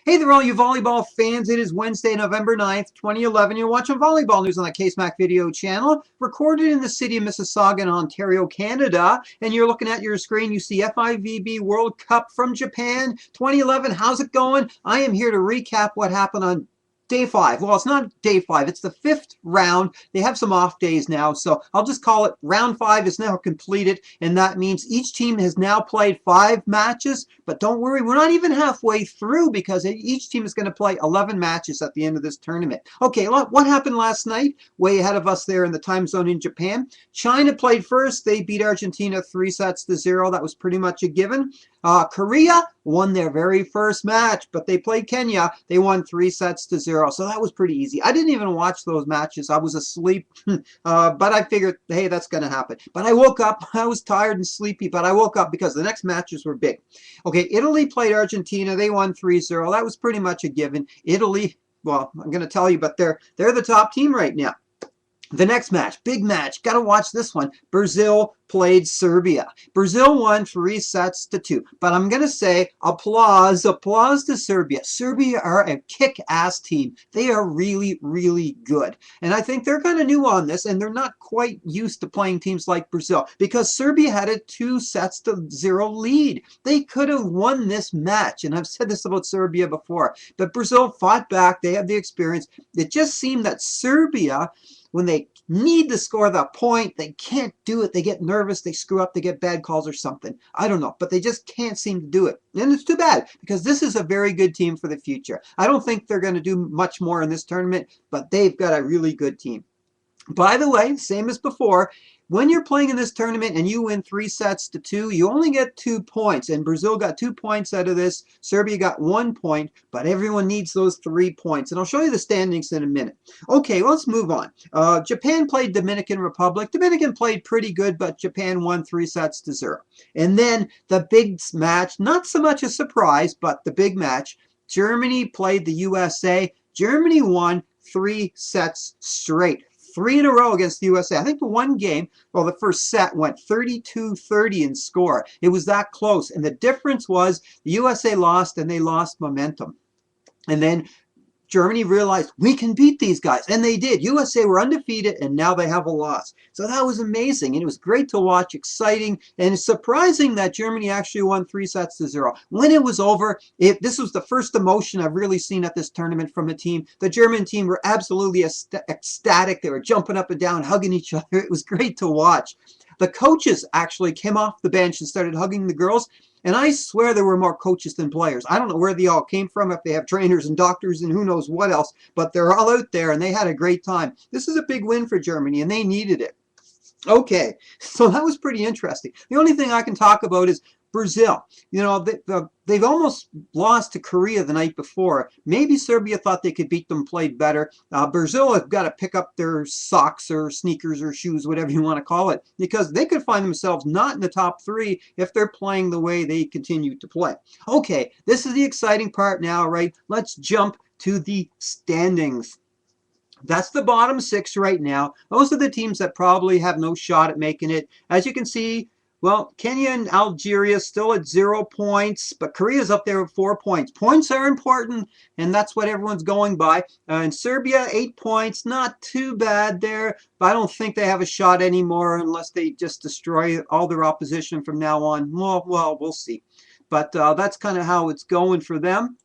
Hey there, all you volleyball fans. It is Wednesday, November 9th, 2011. You're watching Volleyball News on the KSMAC video channel, recorded in the city of Mississauga in Ontario, Canada. And you're looking at your screen. You see FIVB World Cup from Japan 2011. How's it going? I am here to recap what happened on Day 5. Well, it's not Day 5. It's the 5th round. They have some off days now, so I'll just call it Round 5 is now completed, and that means each team has now played 5 matches. But don't worry, we're not even halfway through because each team is going to play 11 matches at the end of this tournament. Okay, what happened last night? Way ahead of us there in the time zone in Japan. China played first. They beat Argentina 3-0. That was pretty much a given. Korea won their very first match, but they played Kenya. They won 3-0. So that was pretty easy. I didn't even watch those matches. I was asleep, but I figured, hey, that's going to happen. But I woke up. I was tired and sleepy, but I woke up because the next matches were big. Okay, Italy played Argentina. They won 3-0. That was pretty much a given. Italy, well, I'm going to tell you, but they're the top team right now. The next match, big match, got to watch this one. Brazil played Serbia. Brazil won 3-2. But I'm going to say applause to Serbia. Serbia are a kick-ass team. They are really, really good. And I think they're kind of new on this, and they're not quite used to playing teams like Brazil because Serbia had a 2-0 lead. They could have won this match, and I've said this about Serbia before. But Brazil fought back. They have the experience. It just seemed that Serbia, when they need to score the point, they can't do it. They get nervous, they screw up, they get bad calls or something. I don't know, but they just can't seem to do it. And it's too bad because this is a very good team for the future. I don't think they're going to do much more in this tournament, but they've got a really good team. By the way, same as before, when you're playing in this tournament and you win 3-2, you only get 2 points. And Brazil got 2 points out of this. Serbia got 1 point, but everyone needs those 3 points. And I'll show you the standings in a minute. Okay, let's move on. Japan played Dominican Republic. Dominican played pretty good, but Japan won 3-0. And then the big match, not so much a surprise, but the big match, Germany played the USA. Germany won 3 sets straight. 3 in a row against the USA. I think the one game, well, the first set went 32-30 in score. It was that close. And the difference was the USA lost and they lost momentum. And then Germany realized we can beat these guys. And they did. USA were undefeated and now they have a loss. So that was amazing. And it was great to watch, exciting, and it's surprising that Germany actually won 3-0. When it was over, this was the first emotion I've really seen at this tournament from a team. The German team were absolutely ecstatic. They were jumping up and down, hugging each other. It was great to watch. The coaches actually came off the bench and started hugging the girls. And I swear there were more coaches than players. I don't know where they all came from, if they have trainers and doctors and who knows what else. But they're all out there and they had a great time. This is a big win for Germany and they needed it. Okay, so that was pretty interesting. The only thing I can talk about is Brazil. You know, they've almost lost to Korea the night before. Maybe Serbia thought they could beat them, played better. Brazil have got to pick up their socks or sneakers or shoes, whatever you want to call it, because they could find themselves not in the top 3 if they're playing the way they continue to play. Okay, this is the exciting part now, right? Let's jump to the standings. That's the bottom 6 right now. Those are the teams that probably have no shot at making it. As you can see, well, Kenya and Algeria still at 0 points, but Korea's up there with 4 points. Points are important, and that's what everyone's going by. And Serbia, 8 points, not too bad there, but I don't think they have a shot anymore unless they just destroy all their opposition from now on. Well, we'll see. But that's kind of how it's going for them.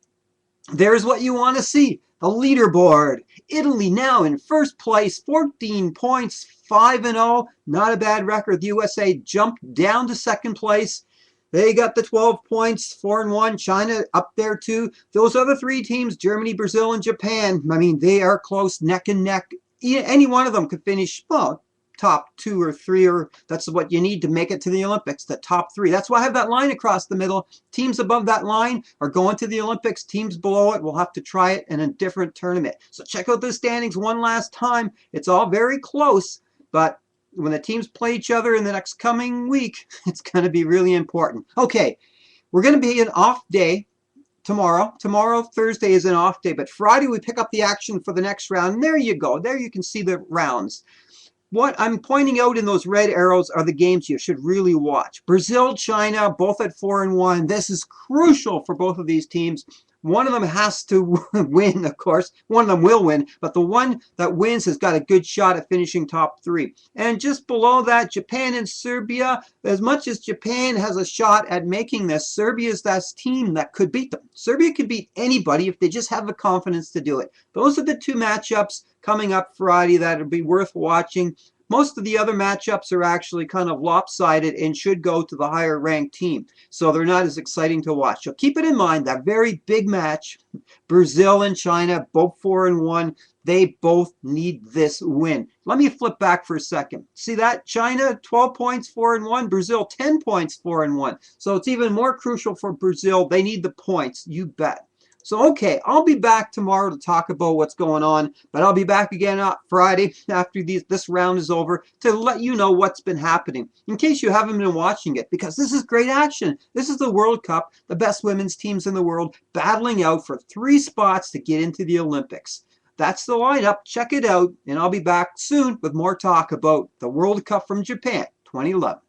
There's what you want to see. The leaderboard. Italy now in first place, 14 points, 5-0. Not a bad record. The USA jumped down to second place. They got the 12 points, 4-1. China up there too. Those other 3 teams, Germany, Brazil, and Japan, I mean, they are close, neck and neck. Any one of them could finish, well, top 2 or 3, or that's what you need to make it to the Olympics, the top 3. That's why I have that line across the middle. Teams above that line are going to the Olympics. Teams below it will have to try it in a different tournament. So check out the standings one last time. It's all very close, but when the teams play each other in the next coming week, it's going to be really important. Okay, we're going to be an off day tomorrow. Tomorrow, Thursday, is an off day, but Friday we pick up the action for the next round. And there you go. There you can see the rounds. What I'm pointing out in those red arrows are the games you should really watch. Brazil, China, both at 4-1. This is crucial for both of these teams. One of them has to win, of course. One of them will win, but the one that wins has got a good shot at finishing top 3. And just below that, Japan and Serbia. As much as Japan has a shot at making this, Serbia is that team that could beat them. Serbia can beat anybody if they just have the confidence to do it. Those are the two matchups coming up Friday that will be worth watching. Most of the other matchups are actually kind of lopsided and should go to the higher ranked team. So they're not as exciting to watch. So keep it in mind, that very big match, Brazil and China, both 4-1. They both need this win. Let me flip back for a second. See that? China, 12 points, 4-1. Brazil, 10 points, 4-1. So it's even more crucial for Brazil. They need the points, you bet. So, okay, I'll be back tomorrow to talk about what's going on, but I'll be back again on Friday after this round is over to let you know what's been happening, in case you haven't been watching it, because this is great action. This is the World Cup, the best women's teams in the world, battling out for 3 spots to get into the Olympics. That's the lineup. Check it out, and I'll be back soon with more talk about the World Cup from Japan 2011.